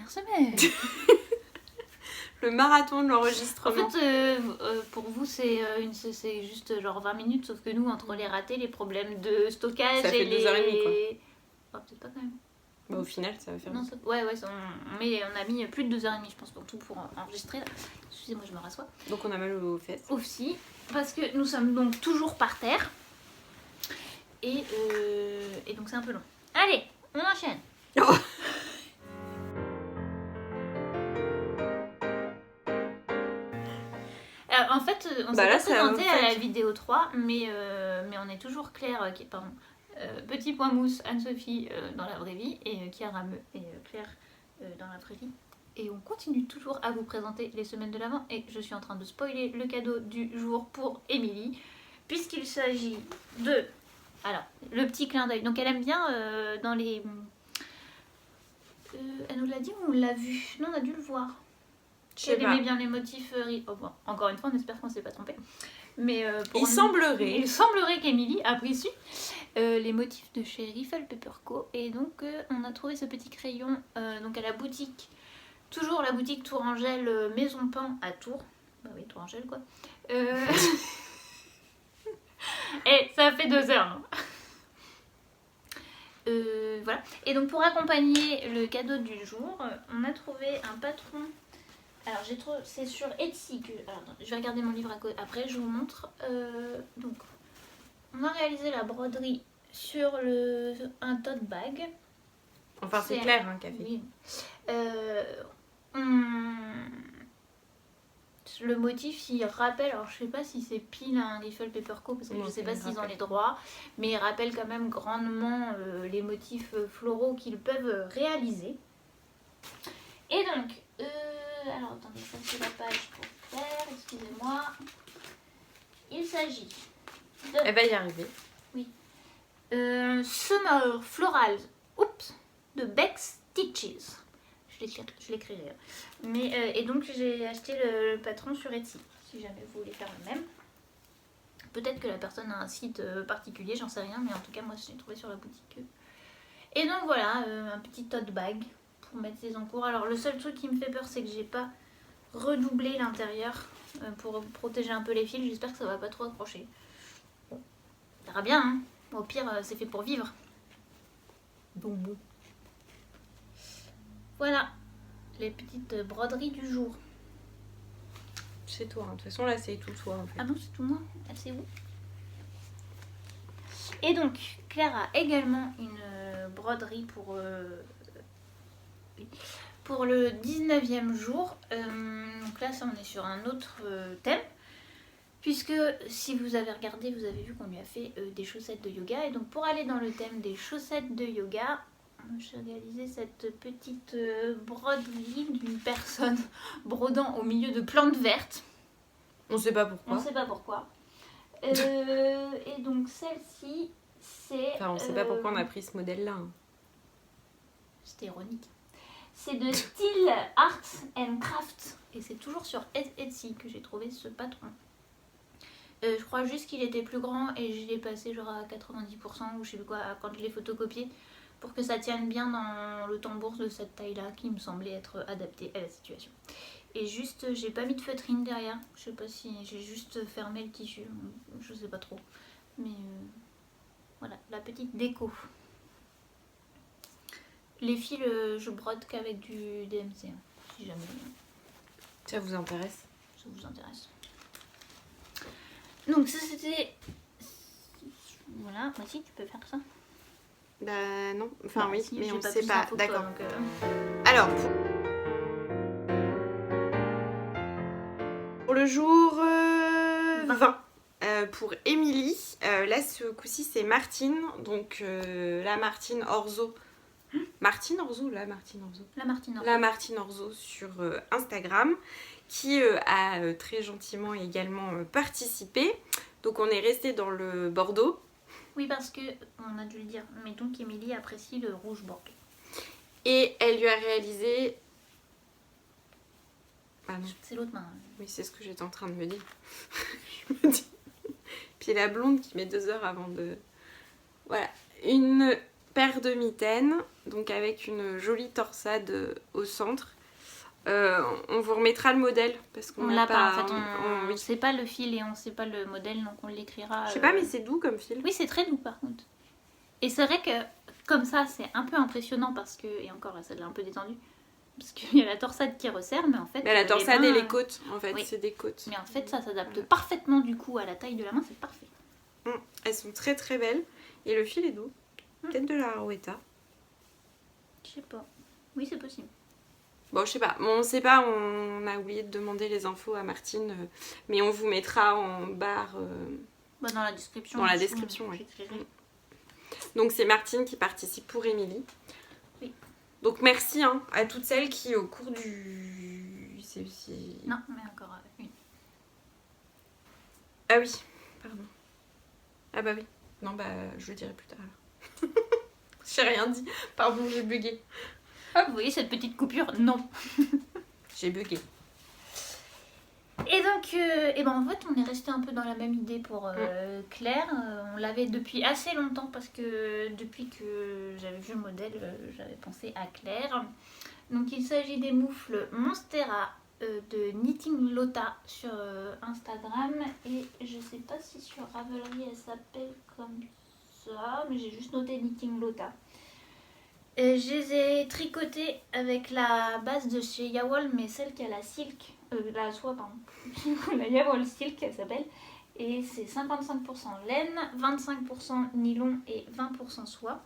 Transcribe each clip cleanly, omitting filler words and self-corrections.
dernière semaine. Le marathon de En l'enregistrement. fait, pour vous, c'est juste genre 20 minutes, sauf que nous, entre les ratés, les problèmes de stockage Ça fait et 2h30, quoi. Oh, peut-être pas quand même. Bah, au final, ça va faire. Non, ouais, on a mis plus de 2h30, je pense, pour tout pour enregistrer. Là. Excusez-moi, je me rassois. Donc on a mal aux fesses. Aussi, parce que nous sommes donc toujours par terre. Et donc c'est un peu long. Allez, on enchaîne. Oh. Alors, en fait, on s'est pas présenté à la vidéo 3, mais on est toujours Claire, Petit Point Mousse, Anne-Sophie dans la vraie vie, et Chiara Meux et Claire dans la vraie vie. Et on continue toujours à vous présenter les semaines de l'Avent, et je suis en train de spoiler le cadeau du jour pour Émilie, puisqu'il s'agit de... Alors, le petit clin d'œil. Donc elle aime bien dans les... elle nous l'a dit ou on l'a vu? Non, on a dû le voir. Elle aimait bien les motifs... Oh, bon, encore une fois, on espère qu'on ne s'est pas trompé. Mais il semblerait qu'Émilie apprécie les motifs de chez Riffle Paper Co. Et donc, on a trouvé ce petit crayon donc à la boutique. Toujours la boutique Tourangelle Maison Pain à Tours. Bah oui, Tourangelle quoi. Et ça fait 2 heures. Hein. Voilà. Et donc pour accompagner le cadeau du jour, on a trouvé un patron. Alors j'ai trouvé, c'est sur Etsy que. Alors attends, je vais regarder mon livre après, je vous montre. Donc on a réalisé la broderie sur un tote bag. Enfin c'est clair hein, café. Oui. Le motif il rappelle, alors je sais pas si c'est pile un Riffle Paper Co parce que je sais pas s'ils ont les droits, mais il rappelle quand même grandement les motifs floraux qu'ils peuvent réaliser. Et donc, alors attendez, ça c'est la page pour faire, excusez-moi. Il s'agit de... Elle va y arriver. Oui. Summer Floral, de Bex Stitches. Je l'écrirai. Mais, et donc j'ai acheté le patron sur Etsy, si jamais vous voulez faire le même. Peut-être que la personne a un site particulier, j'en sais rien, mais en tout cas moi je l'ai trouvé sur la boutique. Et donc voilà, un petit tote bag pour mettre ses encours. Alors le seul truc qui me fait peur, c'est que j'ai pas redoublé l'intérieur pour protéger un peu les fils. J'espère que ça va pas trop accrocher. Bon, ça ira bien, hein. Au pire, c'est fait pour vivre. Donc bon. Voilà, les petites broderies du jour. C'est toi, hein. De toute façon là c'est tout toi en fait. Ah non, c'est tout moi. Elle c'est où? Et donc, Claire a également une broderie pour le 19e jour. Donc là, ça, on est sur un autre thème. Puisque si vous avez regardé, vous avez vu qu'on lui a fait des chaussettes de yoga. Et donc pour aller dans le thème des chaussettes de yoga, j'ai réalisé cette petite broderie d'une personne brodant au milieu de plantes vertes. On sait pas pourquoi. On sait pas pourquoi. Et donc celle-ci, c'est... Enfin, on sait pas pourquoi on a pris ce modèle-là. Hein. C'était ironique. C'est de Style Arts and Craft. Et c'est toujours sur Etsy que j'ai trouvé ce patron. Je crois juste qu'il était plus grand et je l'ai passé genre à 90% ou je sais plus quoi quand je l'ai photocopié pour que ça tienne bien dans le tambour de cette taille là qui me semblait être adapté à la situation. Et juste j'ai pas mis de feutrine derrière, je sais pas si j'ai juste fermé le tissu, je sais pas trop. Mais voilà, la petite déco. Les fils je brode qu'avec du DMC hein, si jamais ça vous intéresse. Ça vous intéresse. Donc ça c'était... Voilà, moi aussi tu peux faire ça. Bah non, enfin bah, oui, si, mais on pas sait pas, d'accord. Toi, Alors, pour le jour 20, pour Émilie, là ce coup-ci c'est Martine, donc la Martine Orzo. Martine Orzo, la Martine Orzo. La Martine Orzo sur Instagram, qui a très gentiment également participé. Donc on est resté dans le Bordeaux. Oui, parce que, on a dû le dire, mettons qu'Émilie apprécie le rouge Bordeaux. Et elle lui a réalisé... Ah non. C'est l'autre main. Oui, c'est ce que j'étais en train de me dire. Je me dis... Puis la blonde qui met 2 heures avant de... Voilà, une paire de mitaines donc avec une jolie torsade au centre. On vous remettra le modèle parce qu'on l'a pas. En fait, oui. on sait pas le fil et on sait pas le modèle, donc on l'écrira. Je sais pas, mais c'est doux comme fil. Oui, c'est très doux par contre. Et c'est vrai que comme ça, c'est un peu impressionnant parce que, et encore là, ça l'a un peu détendu, parce qu'il y a la torsade qui resserre, mais en fait. Mais la torsade et les côtes, en fait, c'est des côtes. Mais en fait, ça s'adapte parfaitement du coup à la taille de la main, c'est parfait. Elles sont très très belles et le fil est doux. Peut-être de la Arouetta. Je sais pas. Oui, c'est possible. Bon, je sais pas. Bon, on sait pas, on a oublié de demander les infos à Martine, mais on vous mettra en barre. Dans la description. Dans la description, oui. Donc c'est Martine qui participe pour Émilie. Oui. Donc merci à toutes celles qui au cours du... Non, mais encore une. Ah oui, pardon. Ah bah oui. Non, bah je le dirai plus tard alors. J'ai rien dit. Pardon, j'ai bugué. Ah, vous voyez cette petite coupure? Non. J'ai bugué. Et donc, en fait, on est resté un peu dans la même idée pour Claire. On l'avait depuis assez longtemps parce que depuis que j'avais vu le modèle, j'avais pensé à Claire. Donc, il s'agit des moufles Monstera de Knitting Lotta sur Instagram. Et je sais pas si sur Ravelry elle s'appelle comme ça, mais j'ai juste noté Knitting Lotta. Je les ai tricotées avec la base de chez Yawol, mais celle qui a la silk. La soie, pardon. La Yawol Silk, elle s'appelle. Et c'est 55% laine, 25% nylon et 20% soie.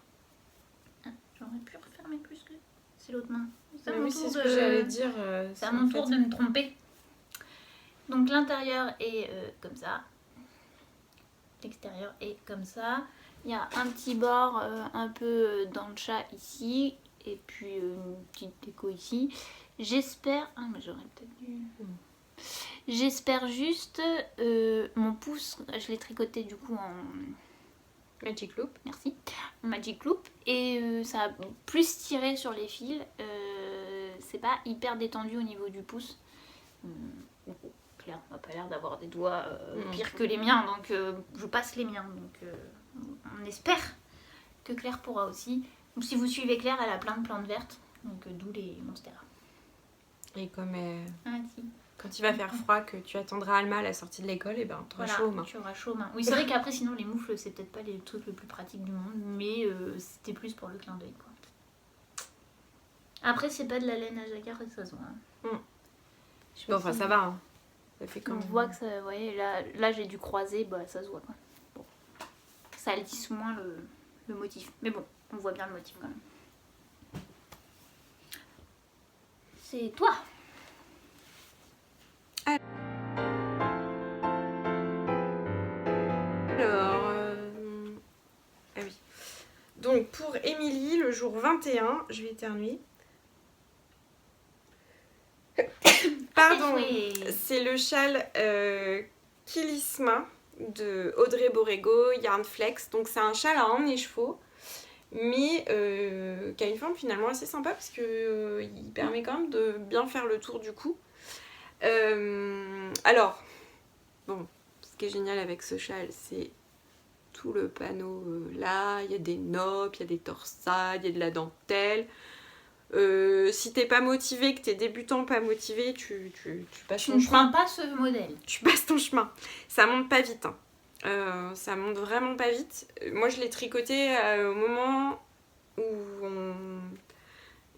Ah, j'aurais pu refermer plus que... C'est l'autre main. C'est ce que j'allais dire. C'est à mon tour de me tromper. Donc l'intérieur est comme ça. L'extérieur est comme ça. Il y a un petit bord un peu dans le chat ici. Et puis une petite déco ici. J'espère... Ah, mais j'aurais peut-être dû... J'espère juste... mon pouce, je l'ai tricoté du coup en... Magic Loop. Merci. En Magic Loop. Et ça a plus tiré sur les fils. C'est pas hyper détendu au niveau du pouce. Claire n'a pas l'air d'avoir des doigts pires que les miens. Donc je passe les miens. Donc on espère que Claire pourra aussi. Donc si vous suivez Claire, elle a plein de plantes vertes. Donc d'où les Monstera. Et comme Si. quand il va faire froid, que tu attendras Alma à la sortie de l'école, et ben tu auras chaud aux mains. Tu auras chaud aux mains. Oui, c'est vrai qu'après, sinon, les moufles, c'est peut-être pas les trucs le plus pratiques du monde, mais c'était plus pour le clin d'œil, quoi. Après, c'est pas de la laine à jacquard et ça se voit. Bon, enfin, ça va. Ça fait on voit que ça... Vous voyez, là j'ai dû croiser, bah ça se voit, quoi. Bon. Ça altisse moins le motif. Mais bon, on voit bien le motif, quand même. C'est toi. Alors, ah oui. Donc pour Émilie, le jour 21, je vais éternuer. Pardon, c'est le châle Kilisma de Audrey Borrego, Yarn Flex. Donc c'est un châle à emmener chevaux, mais qui a une forme finalement assez sympa parce que il permet quand même de bien faire le tour du cou. Alors, bon, ce qui est génial avec ce châle, c'est tout le panneau là, il y a des noppes, il y a des torsades, il y a de la dentelle. Si t'es pas motivé, que t'es débutant pas motivé, tu passes ton chemin. Tu ne prends pas ce modèle. Tu passes ton chemin. Ça monte pas vite. Ça monte vraiment pas vite. Moi je l'ai tricoté au moment où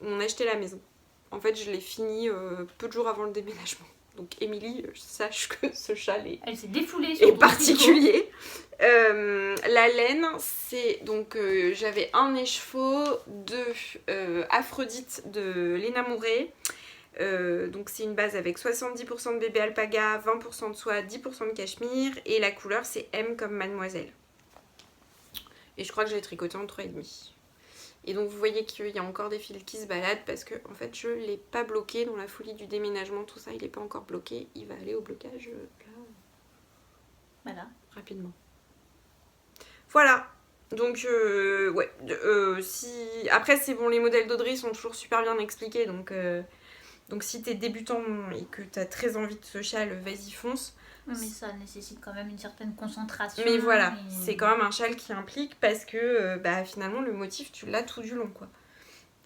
on achetait la maison. En fait je l'ai fini peu de jours avant le déménagement. Donc Émilie, sache que ce châle elle s'est défoulée sur est particulier. La laine, c'est donc j'avais un écheveau de Aphrodite de Léna Mouret. Donc c'est une base avec 70% de bébé alpaga, 20% de soie, 10% de cachemire et la couleur c'est M comme mademoiselle. Et je crois que je l'ai tricoté en 3,5. Et donc vous voyez qu'il y a encore des fils qui se baladent parce que en fait je ne l'ai pas bloqué dans la folie du déménagement, tout ça il n'est pas encore bloqué, il va aller au blocage là, voilà. Rapidement. Voilà, donc ouais, si... après c'est bon, les modèles d'Audrey sont toujours super bien expliqués, donc si t'es débutant et que t'as très envie de ce châle, vas-y fonce. Oui, mais ça nécessite quand même une certaine concentration. Mais voilà, c'est quand même un châle qui implique parce que finalement le motif tu l'as tout du long quoi.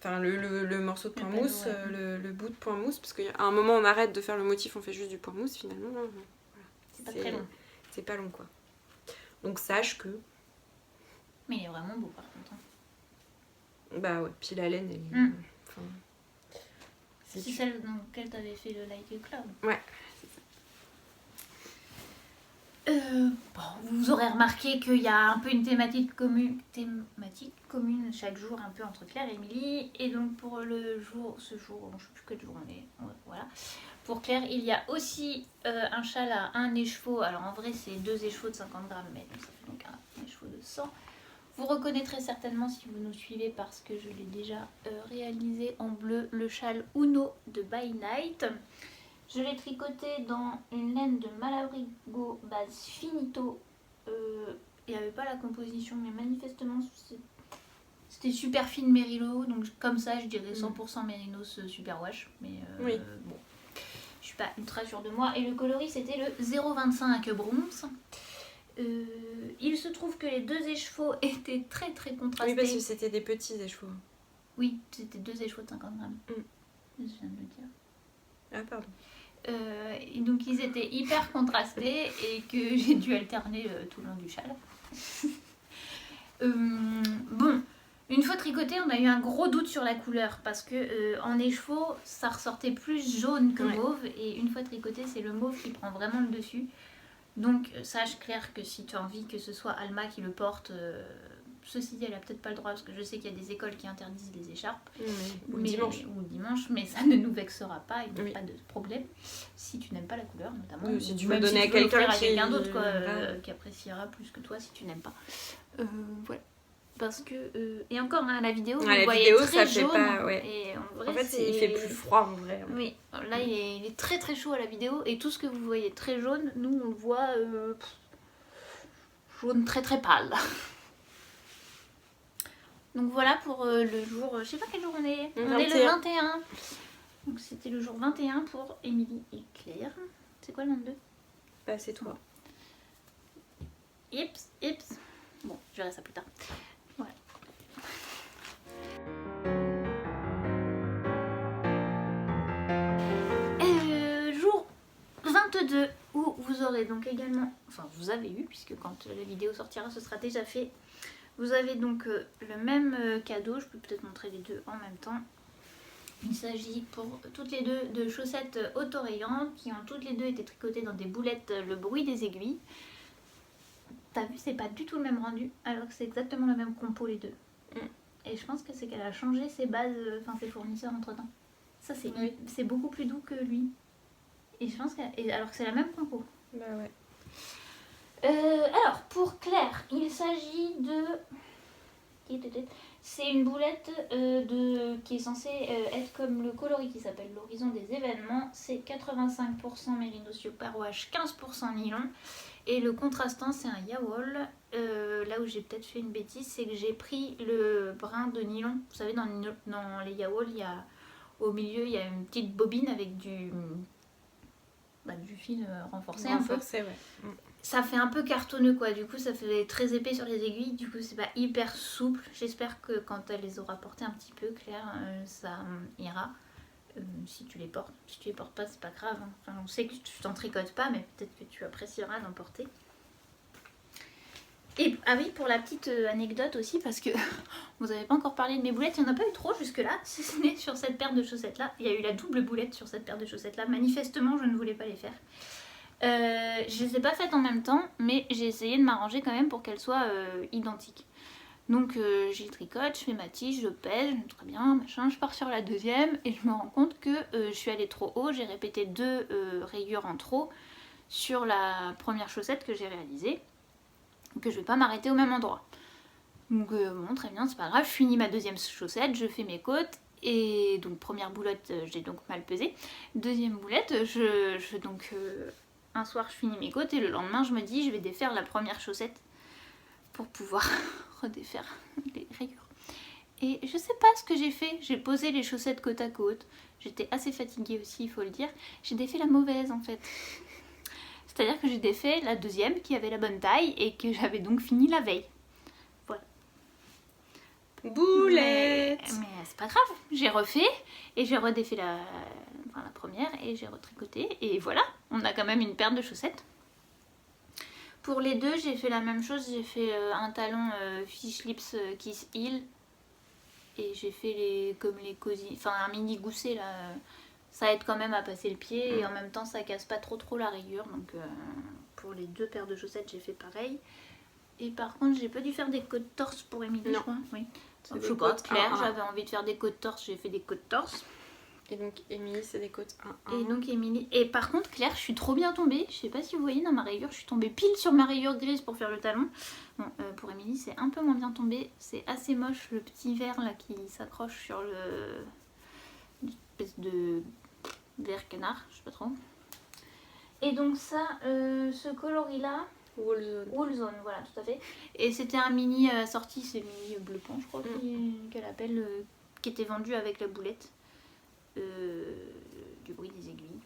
Enfin, le morceau de point panneau, mousse, ouais. le bout de point mousse, parce qu'à un moment on arrête de faire le motif, on fait juste du point mousse finalement. Voilà. C'est pas très long. C'est pas long quoi. Donc sache que... Mais il est vraiment beau par contre. Hein. Bah ouais, puis la laine, elle... Enfin, c'est celle dans laquelle t'avais fait le Like a Cloud. Ouais. Bon, vous aurez remarqué qu'il y a un peu une thématique commune chaque jour, un peu entre Claire et Émilie. Et donc pour ce jour, je ne sais plus quel jour on est, voilà. Pour Claire, il y a aussi un châle à un écheveau. Alors en vrai, c'est 2 écheveaux de 50 grammes, mais donc ça fait donc un écheveau de 100. Vous reconnaîtrez certainement si vous nous suivez parce que je l'ai déjà réalisé en bleu, le châle Uno de By Night. Je l'ai tricoté dans une laine de Malabrigo base Finito. Il n'y avait pas la composition, mais manifestement c'était super fine Mérino. Donc comme ça, je dirais 100% Mérinos super wash. Mais oui. Bon, je suis pas ultra sûre de moi. Et le coloris, c'était le 0,25 bronze. Il se trouve que les 2 écheveaux étaient très très contrastés. Oui, parce que c'était des petits écheveaux. Oui, c'était 2 écheveaux de 50 grammes. Je viens de le dire. Ah, pardon. Et donc ils étaient hyper contrastés et que j'ai dû alterner tout le long du châle. Bon, une fois tricoté, on a eu un gros doute sur la couleur parce que en écheveau, ça ressortait plus jaune que mauve, et une fois tricoté, c'est le mauve qui prend vraiment le dessus. Donc sache Claire que si tu as envie que ce soit Alma qui le porte, ceci dit elle a peut-être pas le droit parce que je sais qu'il y a des écoles qui interdisent les écharpes ou le dimanche, mais ça ne nous vexera pas, il n'y a pas de problème si tu n'aimes pas la couleur notamment, si tu veux donner à quelqu'un d'autre qui appréciera plus que toi si tu n'aimes pas, voilà. Parce que et encore la vidéo vous voyez très jaune et en vrai, il fait plus froid en vrai. Oui, là il est très très chaud à la vidéo et tout ce que vous voyez très jaune, nous on le voit jaune très très pâle. Donc voilà pour le jour, je sais pas quel jour on est. On est le 21. Donc c'était le jour 21 pour Émilie et Claire. C'est quoi le 22 ? Bah c'est toi. Ips. Bon, je verrai ça plus tard. Voilà. Jour 22 où vous aurez donc également, enfin vous avez eu, puisque quand la vidéo sortira ce sera déjà fait. Vous avez donc le même cadeau, je peux peut-être montrer les deux en même temps. Il s'agit pour toutes les deux de chaussettes autorayantes qui ont toutes les deux été tricotées dans des boulettes le bruit des aiguilles. T'as vu, c'est pas du tout le même rendu alors que c'est exactement le même compo les deux. Et je pense que c'est qu'elle a changé ses bases, enfin ses fournisseurs entre temps. Ça c'est beaucoup plus doux que lui. Et je pense alors que c'est la même compo. Bah ouais. Alors, pour Claire, il s'agit de... C'est une boulette qui est censée être comme le coloris qui s'appelle l'horizon des événements. C'est 85% Mérino Superwash, 15% nylon. Et le contrastant, c'est un yaoul. Là où j'ai peut-être fait une bêtise, c'est que j'ai pris le brin de nylon. Vous savez, dans les yaouls, au milieu, il y a une petite bobine avec du fil renforcé un peu. Ouais. Ça fait un peu cartonneux quoi, du coup ça fait très épais sur les aiguilles, du coup c'est pas hyper souple. J'espère que quand elle les aura portées un petit peu, Claire, ça ira. Si tu les portes pas, c'est pas grave. Hein. Enfin, on sait que tu t'en tricotes pas, mais peut-être que tu apprécieras d'en porter. Et ah oui, pour la petite anecdote aussi, parce que vous avez pas encore parlé de mes boulettes, il n'y en a pas eu trop jusque là, si ce n'est sur cette paire de chaussettes là. Il y a eu la double boulette sur cette paire de chaussettes là, manifestement je ne voulais pas les faire. Je les ai pas faites en même temps, mais j'ai essayé de m'arranger quand même pour qu'elles soient identiques. Donc j'y tricote, je fais ma tige, je pèse, très bien, machin, je pars sur la deuxième et je me rends compte que je suis allée trop haut, j'ai répété 2 rayures en trop sur la première chaussette que j'ai réalisée, que je vais pas m'arrêter au même endroit. Donc bon, très bien, c'est pas grave, je finis ma deuxième chaussette, je fais mes côtes. Et donc première boulette, j'ai donc mal pesé. Deuxième boulette, un soir je finis mes côtes et le lendemain je me dis je vais défaire la première chaussette pour pouvoir redéfaire les rayures. Et je sais pas ce que j'ai fait, j'ai posé les chaussettes côte à côte, j'étais assez fatiguée aussi il faut le dire, j'ai défait la mauvaise en fait. C'est-à-dire que j'ai défait la deuxième qui avait la bonne taille et que j'avais donc fini la veille. Voilà. Boulette. Mais c'est pas grave, j'ai refait et j'ai redéfait la première et j'ai retricoté et voilà, on a quand même une paire de chaussettes. Pour les deux, j'ai fait la même chose, j'ai fait un talon Fish Lips Kiss Heel et j'ai fait comme les cosy, enfin un mini gousset là. Ça aide quand même à passer le pied et en même temps ça casse pas trop la rayure. Donc pour les deux paires de chaussettes, j'ai fait pareil. Et par contre, j'ai pas dû faire des côtes torse pour Émilie, je crois. Oui. Je sais pas, Claire, j'avais envie de faire des côtes torse, j'ai fait des côtes torse. Et donc Émilie, c'est des côtes 1-1. Et donc Émilie. Et par contre, Claire, je suis trop bien tombée. Je sais pas si vous voyez dans ma rayure, je suis tombée pile sur ma rayure grise pour faire le talon. Bon, pour Émilie, c'est un peu moins bien tombé. C'est assez moche le petit verre là qui s'accroche sur une espèce de verre canard, je sais pas trop. Et donc ça, ce coloris là. Woolzone, voilà, tout à fait. Et c'était un mini sorti, c'est mini bleu pont, je crois qu'elle appelle, qui était vendu avec la boulette. Du bruit des aiguilles.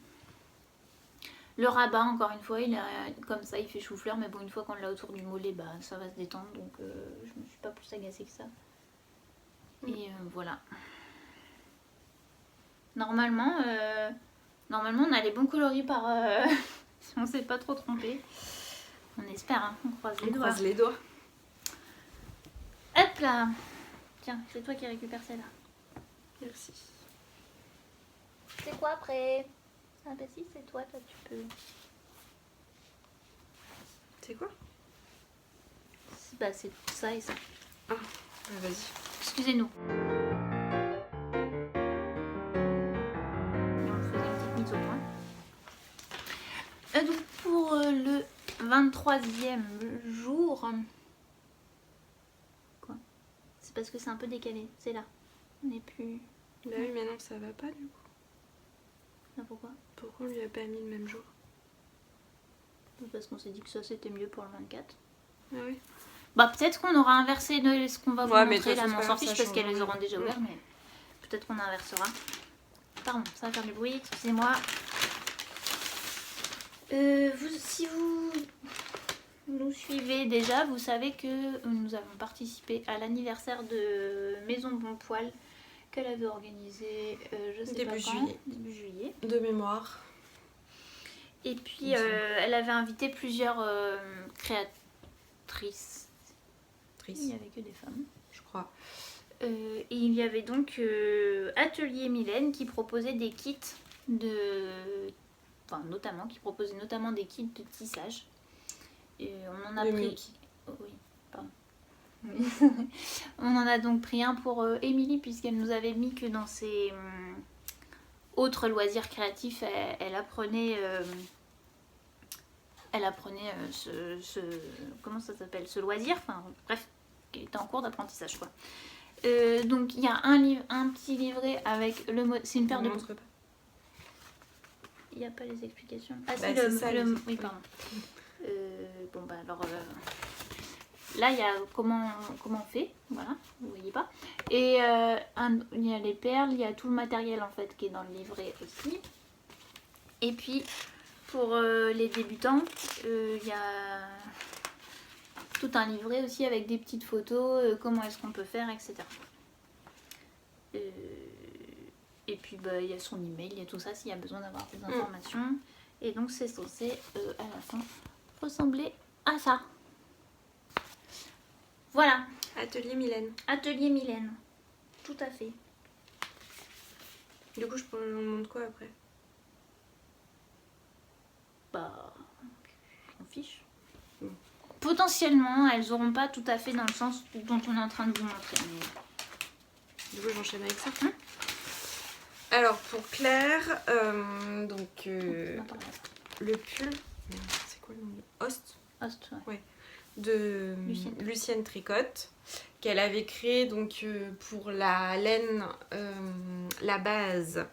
Le rabat, encore une fois, il a comme ça, il fait chou-fleur, mais bon, une fois qu'on l'a autour du mollet, bah ça va se détendre, donc je me suis pas plus agacée que ça. Et voilà. Normalement, on a les bons coloris par si on s'est pas trop trompé. On espère, hein, on croise les doigts. On croise les doigts. Hop là. Tiens, c'est toi qui récupères celle-là. Merci. C'est quoi après? Ah bah si, c'est toi, tu peux. C'est quoi? Bah c'est ça et ça. Ah, vas-y. Excusez-nous. Et on faisait une petite mise au point. Donc pour le 23e jour... Quoi? C'est parce que c'est un peu décalé, c'est là. On n'est plus... Bah oui, mais non, ça va pas du coup. Ah, pourquoi? Pourquoi on lui a pas mis le même jour? Parce qu'on s'est dit que ça c'était mieux pour le 24. Ah oui. Bah peut-être qu'on aura inversé ce qu'on va vous montrer là, mais on s'en fiche parce qu'elles les auront déjà ouvertes, mais peut-être qu'on inversera. Pardon, ça va faire du bruit, excusez-moi. Si vous nous suivez déjà, vous savez que nous avons participé à l'anniversaire de Maison Bon Poil qu'elle avait organisé, je sais pas quand, début juillet. De mémoire. Et puis elle avait invité plusieurs créatrices. Il n'y avait que des femmes, je crois. Et il y avait donc Atelier Mylène qui proposait des kits qui proposait notamment des kits de tissage. Et on en a pris. Oh, oui, pardon. On en a donc pris un pour Émilie puisqu'elle nous avait mis que dans ses autres loisirs créatifs, elle apprenait comment ça s'appelle, ce loisir, enfin bref, qui était en cours d'apprentissage quoi. Donc il y a un petit livret avec le mot, c'est une paire de boucles. Il n'y a pas les explications. Ah bah, c'est ça, oui pardon. Bon bah alors là il y a comment on fait, voilà, vous voyez pas. Et il y a les perles, il y a tout le matériel en fait qui est dans le livret aussi. Et puis pour les débutants, il y a tout un livret aussi avec des petites photos, comment est-ce qu'on peut faire, etc. Et puis bah, il y a son email, il y a tout ça s'il y a besoin d'avoir des informations. Et donc c'est censé à la fin ressembler à ça. Voilà. Atelier Mylène. Atelier Mylène. Tout à fait. Du coup, je peux on montre quoi après? Bah, on fiche. Potentiellement, elles n'auront pas tout à fait dans le sens dont on est en train de vous montrer. Mais... Du coup, j'enchaîne avec ça. Alors, pour Claire, donc le pull, c'est quoi le nom? Host, ouais. De Lucienne Tricotte, qu'elle avait créé donc pour la laine, la base.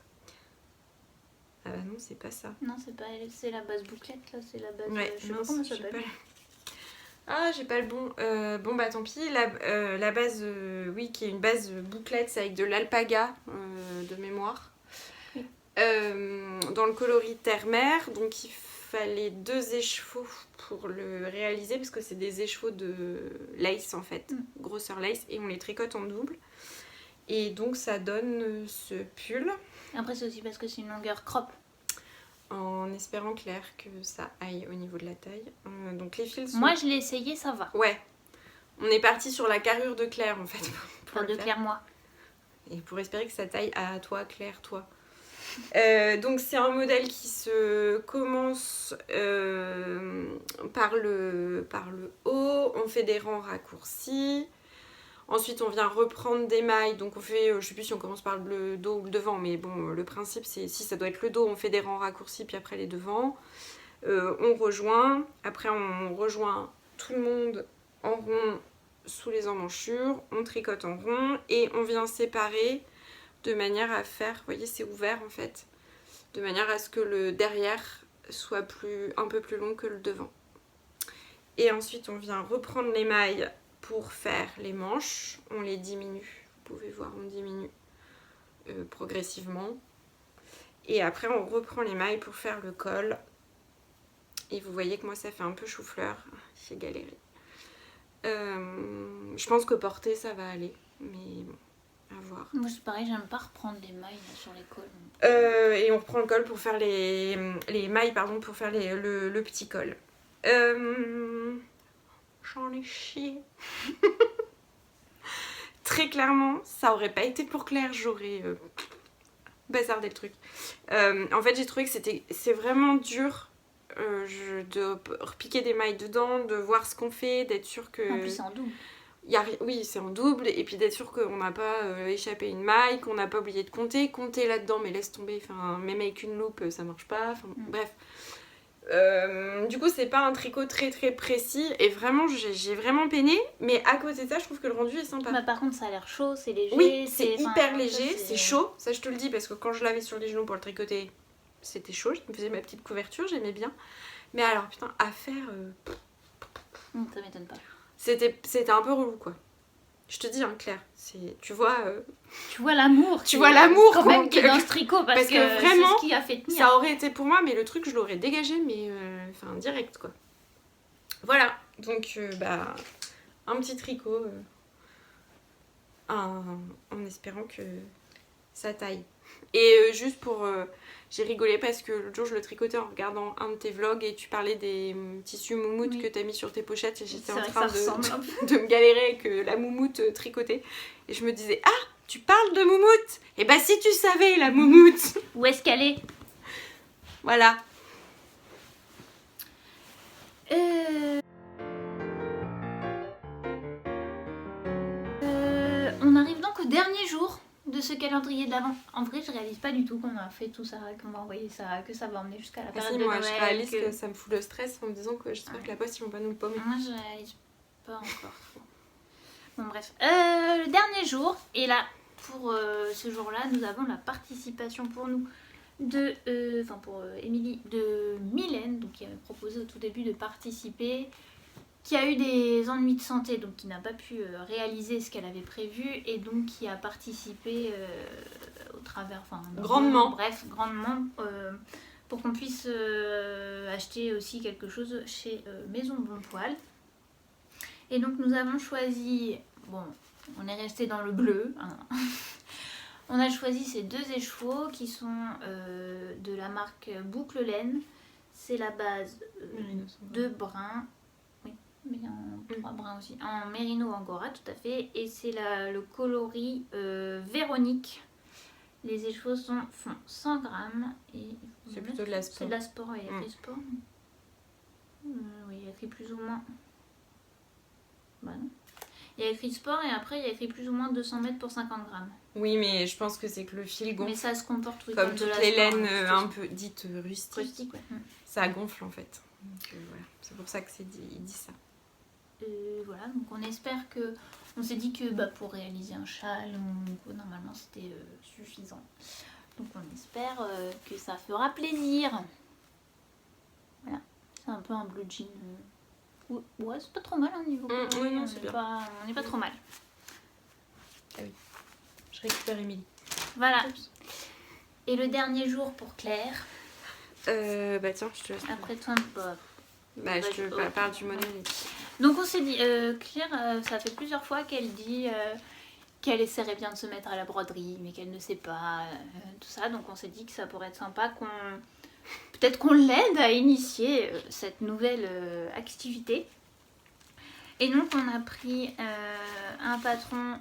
Ah bah non, c'est pas ça. Non, c'est pas elle, c'est la base bouclette là, c'est la base. Ouais, je sais pas comment ça s'appelle. Ah, j'ai pas le bon. Bon bah tant pis. La base, oui, qui est une base bouclette, c'est avec de l'alpaga de mémoire. Oui. Dans le coloris terre-mer, donc fallait 2 écheveaux pour le réaliser parce que c'est des écheveaux de lace en fait, grosseur lace, et on les tricote en double. Et donc ça donne ce pull. Après c'est aussi parce que c'est une longueur crop. En espérant Claire que ça aille au niveau de la taille. Donc les fils sont... Moi je l'ai essayé, ça va. Ouais. On est parti sur la carrure de Claire en fait. Enfin, de Claire moi. Et pour espérer que ça taille à toi, Claire, toi. Donc c'est un modèle qui se commence par le haut. On fait des rangs raccourcis. Ensuite, on vient reprendre des mailles. Donc, on fait, je sais plus si on commence par le dos ou le devant, mais bon, le principe, c'est si ça doit être le dos, on fait des rangs raccourcis, puis après les devants. On rejoint. Après, on rejoint tout le monde en rond sous les emmanchures. On tricote en rond et on vient séparer de manière à faire, vous voyez, c'est ouvert en fait, de manière à ce que le derrière soit un peu plus long que le devant. Et ensuite, on vient reprendre les mailles pour faire les manches, on les diminue, vous pouvez voir, on diminue progressivement. Et après on reprend les mailles pour faire le col. Et vous voyez que moi ça fait un peu chou-fleur, j'ai galéré. Je pense que porter ça va aller, mais bon, à voir. Moi c'est pareil, j'aime pas reprendre les mailles là, sur les cols. Et on reprend le col pour faire les mailles, pardon, pour faire le petit col. J'en ai chié. Très clairement, ça aurait pas été pour Claire, j'aurais bazardé le truc. En fait, j'ai trouvé que c'est vraiment dur de repiquer des mailles dedans, de voir ce qu'on fait, d'être sûr que... En plus, c'est en double. Oui, c'est en double, et puis d'être sûr qu'on n'a pas échappé une maille, qu'on n'a pas oublié de compter là-dedans, mais laisse tomber, enfin, même avec une loupe, ça marche pas, enfin, bref. Du coup c'est pas un tricot très très précis et vraiment j'ai vraiment peiné, mais à côté de ça je trouve que le rendu est sympa. Bah par contre ça a l'air chaud, c'est léger. Oui, c'est hyper léger, c'est chaud, ça je te le dis parce que quand je l'avais sur les genoux pour le tricoter c'était chaud, je me faisais ma petite couverture, j'aimais bien, mais alors putain à faire ça m'étonne pas. C'était un peu relou quoi. Je te dis hein Claire, tu vois l'amour. Tu vois l'amour quand même qui est dans ce tricot parce que vraiment c'est ce qui a fait tenir. Ça aurait été pour moi, mais le truc je l'aurais dégagé, mais enfin direct quoi. Voilà, donc un petit tricot en espérant que ça taille. Et juste pour... j'ai rigolé parce que l'autre jour je le tricotais en regardant un de tes vlogs et tu parlais des tissus moumoutes que t'as mis sur tes pochettes et j'étais en train de me galérer avec la moumoute tricotée. Et je me disais, ah, tu parles de moumoute? Et bah si tu savais la moumoute. Où est-ce qu'elle est? Voilà. On arrive donc au dernier jour de ce calendrier de l'Avent. En vrai, je réalise pas du tout qu'on a fait tout ça, qu'on va envoyer ça, que ça va emmener jusqu'à la période de Noël. Moi, je réalise que ça me fout le stress en me disant que j'espère que la poste, ils vont pas nous le paumer. Moi, je réalise pas encore trop. Bon, bref. Le dernier jour, et là, pour ce jour-là, nous avons la participation pour nous de... pour Émilie, de Mylène, donc qui avait proposé au tout début de participer, qui a eu des ennuis de santé, donc qui n'a pas pu réaliser ce qu'elle avait prévu, et donc qui a participé au travers, grandement, pour qu'on puisse acheter aussi quelque chose chez Maison Bon Poil. Et donc nous avons choisi, bon, on est resté dans le bleu, hein. On a choisi ces 2 écheveaux qui sont de la marque Boucle Laine. C'est la base de brun. Mais en 3 brins aussi, en mérino angora tout à fait, et c'est le coloris Véronique. Les écheveaux font 100 grammes et c'est plutôt de la sport. C'est de la sport, il y a écrit sport. Oui, il y a écrit plus ou moins. Bah non. Il y a écrit sport et après il y a écrit plus ou moins 200 mètres pour 50 grammes. Oui, mais je pense que c'est que le fil gonfle. Mais ça se comporte comme toutes les laines un peu dites rustiques. Ouais. Ça gonfle en fait. Donc, voilà. C'est pour ça que il dit ça. Voilà, donc on espère que... On s'est dit que pour réaliser un châle, normalement c'était suffisant. Donc on espère que ça fera plaisir. Voilà, c'est un peu un blue jean. Ouais, c'est pas trop mal au niveau. Oui, non, c'est bien. On n'est pas trop mal. Ah oui, je récupère Émilie. Voilà. Oups. Et le dernier jour pour Claire. Bah tiens, je te laisse. Après toi, Bah, je te parle du modèle. Donc on s'est dit, Claire, ça fait plusieurs fois qu'elle dit qu'elle essaierait bien de se mettre à la broderie, mais qu'elle ne sait pas, tout ça. Donc on s'est dit que ça pourrait être sympa peut-être qu'on l'aide à initier cette nouvelle activité. Et donc on a pris un patron,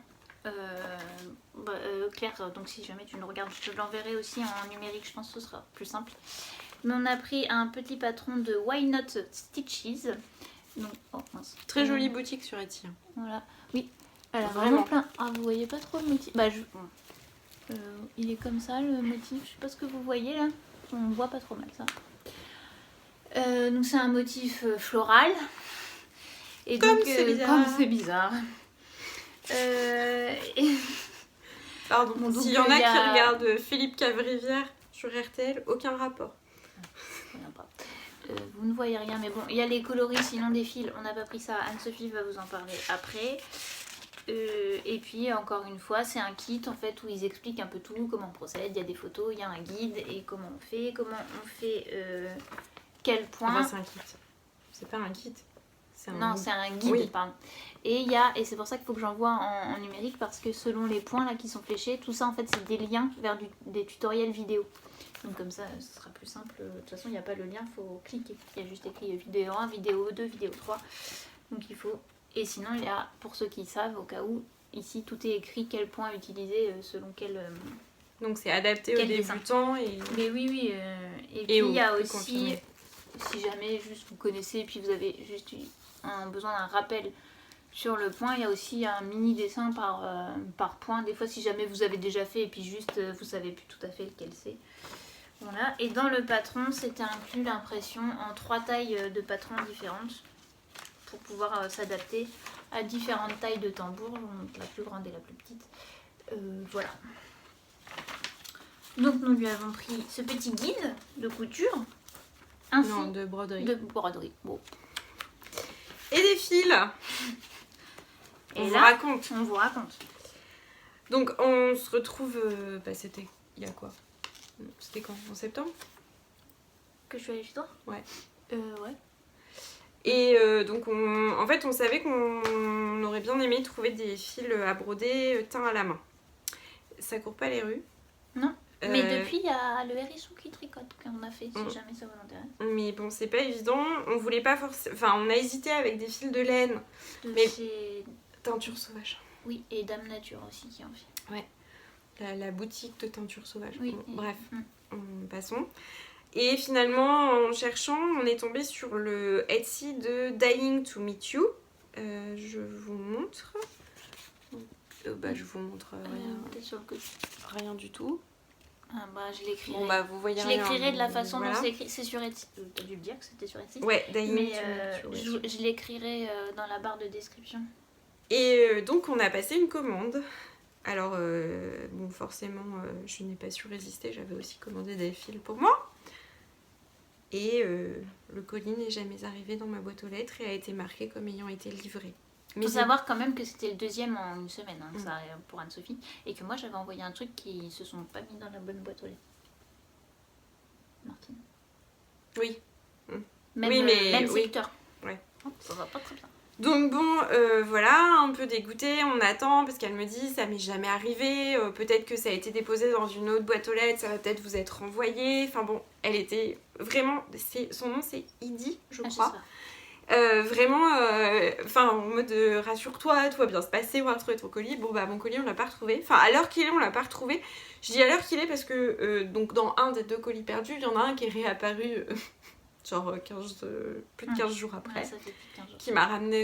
Claire, donc si jamais tu le regardes, je te l'enverrai aussi en numérique, je pense que ce sera plus simple. Mais on a pris un petit patron de Why Not Stitches. Donc, oh, mince. Très jolie boutique sur Etsy. Voilà, oui. Elle a vraiment plein. Ah, vous voyez pas trop le motif. Bah, il est comme ça le motif. Je sais pas ce que vous voyez là. On voit pas trop mal ça. Donc c'est un motif floral. Et comme donc, c'est bizarre. Comme c'est bizarre. Pardon. Bon, s'il y en a qui regardent Philippe Cavrivière sur RTL, aucun rapport. Vous ne voyez rien, mais bon, il y a les coloris sinon des fils. On n'a pas pris ça. Anne-Sophie va vous en parler après. Et puis encore une fois, c'est un kit en fait où ils expliquent un peu tout, comment on procède. Il y a des photos, il y a un guide et comment on fait quel point. Enfin, c'est un kit. C'est pas un kit. Non, c'est un guide, oui. Pardon. Et c'est pour ça qu'il faut que j'envoie en numérique parce que selon les points là qui sont fléchés, tout ça en fait c'est des liens vers des tutoriels vidéo. Donc comme ça, ce sera plus simple. De toute façon, il n'y a pas le lien, il faut cliquer. Il y a juste écrit vidéo 1, vidéo 2, vidéo 3. Donc il faut... Et sinon, il y a, pour ceux qui savent, au cas où, ici, tout est écrit, quel point utiliser selon quel... Donc c'est adapté aux débutants et... Mais oui. Et puis il y a aussi, si jamais juste vous connaissez et puis vous avez juste besoin d'un rappel sur le point, il y a aussi un mini dessin par point. Des fois, si jamais vous avez déjà fait et puis juste vous savez plus tout à fait lequel c'est. Voilà. Et dans le patron, c'était inclus l'impression en 3 tailles de patrons différentes pour pouvoir s'adapter à différentes tailles de tambour, donc la plus grande et la plus petite. Voilà. Donc nous lui avons pris ce petit guide de couture. Ainsi non, de broderie. De broderie. Bon. Et des fils. Et on là, vous raconte. Donc on se retrouve... c'était... Il y a quoi? C'était quand? En septembre? Que je suis allée chez toi? Ouais. Ouais. Et donc en fait on savait qu'on aurait bien aimé trouver des fils à broder teints à la main. Ça court pas les rues. Non. Mais depuis il y a le hérisson qui tricote qu'on a fait, si jamais ça vous intéresse. Mais bon, c'est pas évident. On voulait pas forcément... Enfin, on a hésité avec des fils de laine. Mais chez... Teinture sauvage. Oui, et Dame Nature aussi qui en fait. Ouais. La boutique de teinture sauvage. Oui. Bon, bref, passons. Et finalement, en cherchant, on est tombé sur le Etsy de Dying to Meet You. Je vous montre. Je vous montre rien du tout. Ah bah je l'écrirai. Bon bah vous voyez je l'écrirai de la façon dont c'est écrit. C'est sur Etsy. T'as dû le dire que c'était sur Etsy. Ouais, Dying mais to Meet You. Je l'écrirai dans la barre de description. Et donc on a passé une commande. Alors bon forcément je n'ai pas su résister. J'avais aussi commandé des fils pour moi. Et le colis n'est jamais arrivé dans ma boîte aux lettres et a été marqué comme ayant été livré. Il faut savoir quand même que c'était le deuxième en une semaine, hein, ça, pour Anne-Sophie. Et que moi, j'avais envoyé un truc qui se sont pas mis dans la bonne boîte aux lettres. Martine. Oui. Même secteur. Ouais. Ça va pas très bien. Donc bon, voilà, un peu dégoûtée, on attend parce qu'elle me dit ça m'est jamais arrivé, peut-être que ça a été déposé dans une autre boîte aux lettres, ça va peut-être vous être renvoyé. Enfin bon, elle était vraiment, son nom c'est Idi, je crois. Vraiment, en mode rassure-toi, tout va bien se passer, on va retrouver ton colis. Bon bah mon colis on l'a pas retrouvé, enfin à l'heure qu'il est on l'a pas retrouvé. Je dis à l'heure qu'il est parce que donc dans un des 2 colis perdus, il y en a un qui est réapparu genre plus de 15 jours après, ça fait plus de 15 jours.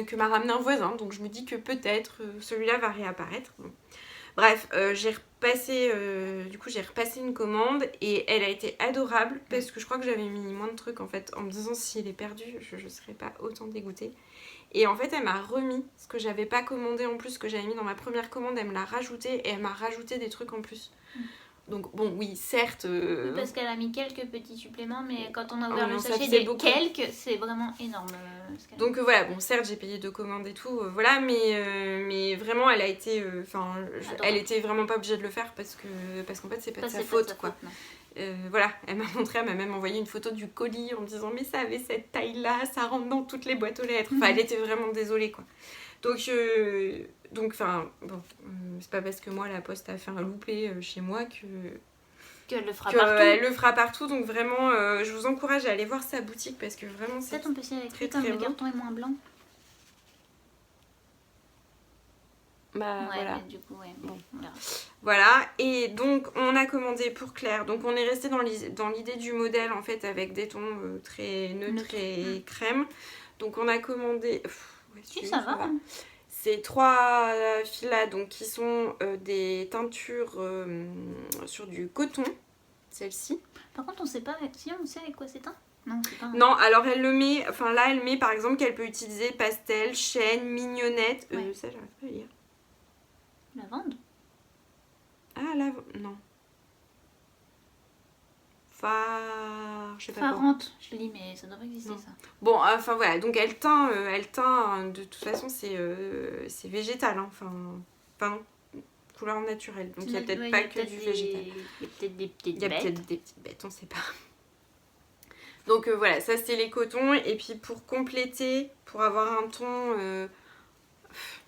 que m'a ramené un voisin, donc je me dis que peut-être celui-là va réapparaître. Bon. Bref, j'ai repassé une commande et elle a été adorable parce que je crois que j'avais mis moins de trucs en fait en me disant s'il est perdu je serais pas autant dégoûtée. Et en fait elle m'a remis ce que j'avais pas commandé en plus, que j'avais mis dans ma première commande, elle me l'a rajouté et elle m'a rajouté des trucs en plus. Donc bon, oui, certes... Parce qu'elle a mis quelques petits suppléments, mais quand on a ouvert le non, ça sachet faisait des beaucoup. quelques, c'est vraiment énorme. Donc voilà, bon, certes, j'ai payé 2 commandes et tout, voilà, mais vraiment, elle a été... elle était vraiment pas obligée de le faire parce qu'en fait, c'est pas de sa faute, quoi. Voilà, elle m'a même envoyé une photo du colis en me disant mais ça avait cette taille-là, ça rentre dans toutes les boîtes aux lettres. Enfin, elle était vraiment désolée, quoi. Donc, enfin, bon, c'est pas parce que moi, la poste a fait un loupé chez moi qu'elle le fera partout. Elle le fera partout. Donc vraiment, je vous encourage à aller voir sa boutique parce que vraiment, c'est peut-être on peut essayer avec très, comme très le beau. carton est moins blanc. Bah ouais, voilà. Du coup, ouais, bon. On verra. Voilà, et donc on a commandé pour Claire. Donc on est resté dans l'idée du modèle en fait avec des tons très neutres et crème. Donc on a commandé. Si, ça va. Hein. Ces 3 fils-là, donc qui sont des teintures sur du coton, celle-ci. Par contre, on sait pas si on sait avec quoi c'est teint. Non, alors elle le met, enfin là elle met par exemple qu'elle peut utiliser pastel, chêne, mignonnette. Ça j'arrive pas à lire. Lavande. Ah non. Je sais pas Farante, je lis mais ça doit pas exister ça. Bon, enfin voilà, donc elle teint, de toute façon c'est végétal, hein. Enfin non, couleur naturelle, donc il n'y a peut-être pas que du végétal. Il y a peut-être des petites bêtes. Il y a peut-être des petites bêtes, on sait pas. Donc voilà, ça c'est les cotons, et puis pour compléter, pour avoir un ton...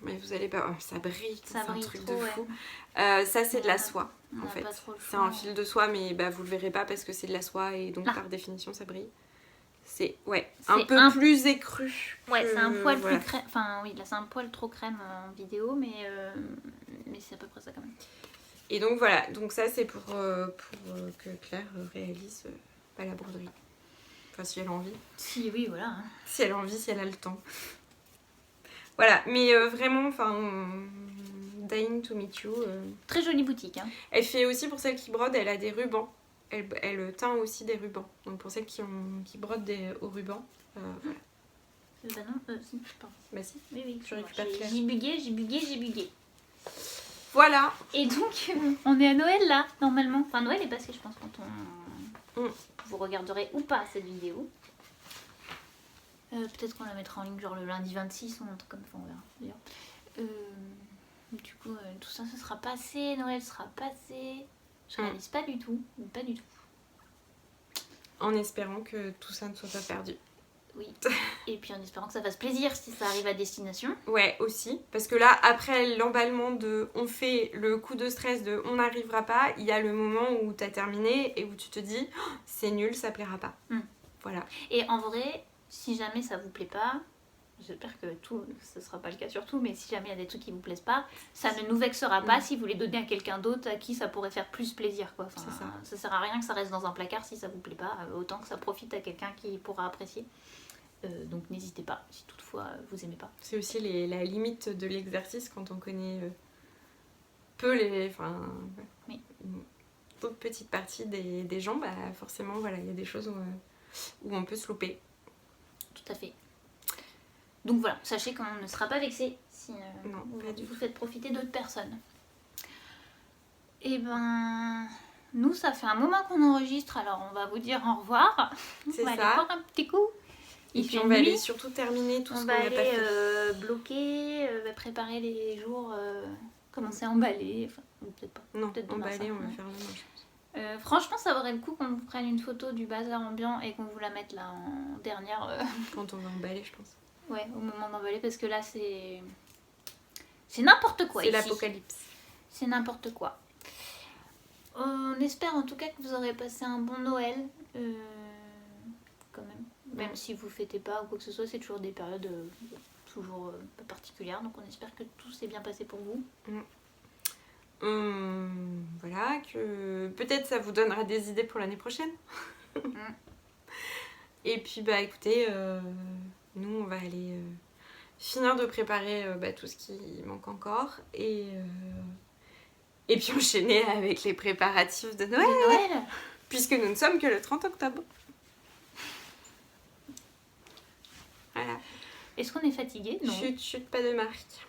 mais vous allez pas... ça brille, c'est un truc de fou. Ça c'est de la soie. En fait, c'est un fil de soie, mais vous le verrez pas parce que c'est de la soie et donc par définition ça brille. C'est un peu plus écru. Ouais, c'est un poil plus crème. Enfin oui, là c'est un poil trop crème en vidéo, mais c'est à peu près ça quand même. Et donc voilà, donc ça c'est pour que Claire réalise la broderie. Enfin si elle a envie. Si oui, voilà. Hein. Si elle a envie, si elle a le temps. Voilà, mais vraiment, enfin... Dying to meet you. Très jolie boutique. Hein. Elle fait aussi, pour celles qui brodent, elle a des rubans. Elle teint aussi des rubans. Donc pour celles qui brodent au ruban, voilà. Bah non, si, je pense. Bah si. Oui, tu récupères Claire. J'ai bugué. Voilà. Et donc, on est à Noël là, normalement. Enfin, Noël est passé, je pense, quand vous regarderez ou pas cette vidéo. Peut-être qu'on la mettra en ligne genre le lundi 26 ou un truc comme ça, on verra. D'ailleurs. Du coup, tout ça, ça sera passé, Noël sera passé. Je réalise pas du tout. En espérant que tout ça ne soit pas perdu. Oui. Et puis en espérant que ça fasse plaisir si ça arrive à destination. Ouais, aussi. Parce que là, après l'emballement de on fait le coup de stress de on n'arrivera pas, il y a le moment où t'as terminé et où tu te dis oh, c'est nul, ça plaira pas. Voilà. Et en vrai, si jamais ça vous plaît pas, j'espère que ce sera pas le cas surtout, mais si jamais il y a des trucs qui vous plaisent pas, ça ne nous vexera pas si vous les donnez à quelqu'un d'autre à qui ça pourrait faire plus plaisir, quoi. Enfin, ça sert à rien que ça reste dans un placard si ça vous plaît pas, autant que ça profite à quelqu'un qui pourra apprécier. Donc n'hésitez pas si toutefois vous aimez pas. C'est aussi la limite de l'exercice quand on connaît peu une toute petite partie des gens, forcément voilà, il y a des choses où on peut se louper. Tout à fait. Donc voilà, sachez qu'on ne sera pas vexé si vous faites profiter d'autres personnes. Et nous ça fait un moment qu'on enregistre, alors on va vous dire au revoir. C'est on va ça. aller boire un petit coup. Et puis on va aller surtout terminer tout ce qu'on n'a pas fait. On va aller bloquer, préparer les jours, commencer à emballer. Enfin, peut-être pas. Non, peut-être emballer, on va faire demain, je pense. Franchement, ça vaudrait le coup qu'on vous prenne une photo du bazar ambiant et qu'on vous la mette là en dernière. Quand on va emballer, je pense. Ouais, au moment d'emballer, parce que là, c'est n'importe quoi. C'est l'apocalypse. C'est n'importe quoi. On espère en tout cas que vous aurez passé un bon Noël. Quand même. Même si vous fêtez pas ou quoi que ce soit, c'est toujours des périodes toujours pas particulières. Donc on espère que tout s'est bien passé pour vous. Voilà, que peut-être ça vous donnera des idées pour l'année prochaine. Et puis écoutez, nous on va aller finir de préparer tout ce qui manque encore et puis enchaîner avec les préparatifs de Noël. Puisque nous ne sommes que le 30 octobre. Voilà. Est-ce qu'on est fatigué? Non. Chut, pas de marque.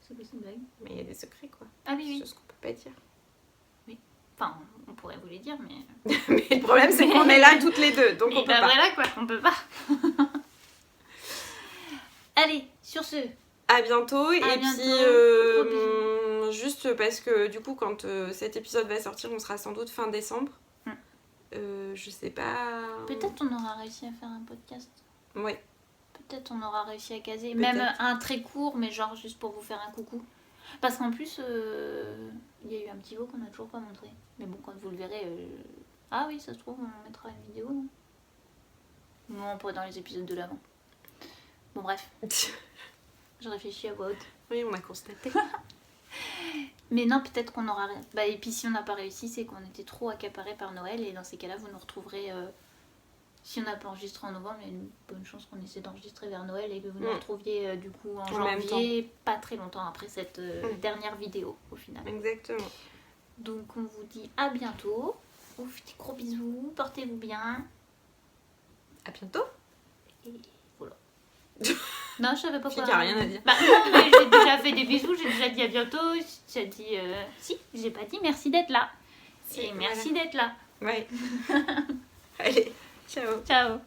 C'est quoi cette blague? Mais il y a des secrets, quoi. Ah oui. C'est ce qu'on peut pas dire. Oui. Enfin, on pourrait vous les dire, mais... Mais le problème, c'est qu'on est là toutes les deux, donc on peut pas. Voilà quoi, on peut pas. Allez, sur ce... À bientôt. Et bientôt. puis, juste parce que du coup, quand cet épisode va sortir, on sera sans doute fin décembre. Je sais pas... Peut-être on aura réussi à faire un podcast. Ouais. Peut-être on aura réussi à caser. Peut-être. Même un très court, mais genre juste pour vous faire un coucou. Parce qu'en plus, il y a eu un petit mot qu'on n'a toujours pas montré. Mais bon, quand vous le verrez... Ah oui, ça se trouve, on mettra une vidéo, non? Non, pas dans les épisodes de l'avant. Bon, bref. Je réfléchis à voix haute. Oui, on a constaté. Mais non, peut-être qu'on aura... Bah, et puis si on n'a pas réussi, c'est qu'on était trop accaparés par Noël. Et dans ces cas-là, vous nous retrouverez... Si on n'a pas enregistré en novembre, il y a une bonne chance qu'on essaie d'enregistrer vers Noël et que vous nous retrouviez du coup en janvier, pas très longtemps après cette dernière vidéo au final. Exactement. Donc on vous dit à bientôt. On vous fait des gros bisous, portez-vous bien. À bientôt. Et voilà. Non, je savais pas quoi. Il n'y a rien à dire. Bah non, mais j'ai déjà fait des bisous, j'ai déjà dit à bientôt. J'ai dit... Si, j'ai pas dit merci d'être là. Et merci d'être là. Ouais. Allez, ciao. Ciao.